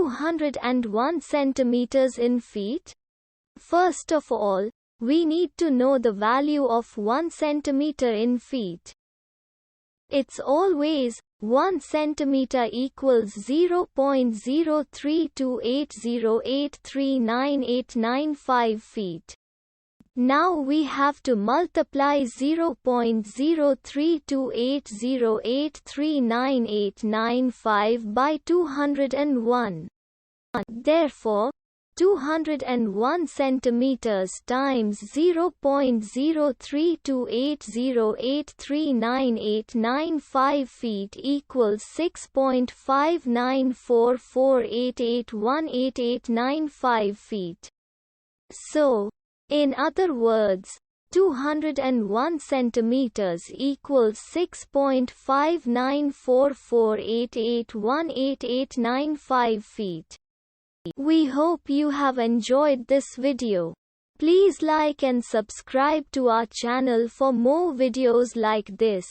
201 centimeters in feet? First of all, we need to know the value of 1 centimeter in feet. It's always 1 centimeter equals 0.03280839895 feet. Now we have to multiply 0.03280839895 by 201. Therefore, 201 centimeters times 0.03280839895 feet equals 6.5944881895 feet. So, in other words, 201 centimeters equals 6.5944881895 feet. We hope you have enjoyed this video. Please like and subscribe to our channel for more videos like this.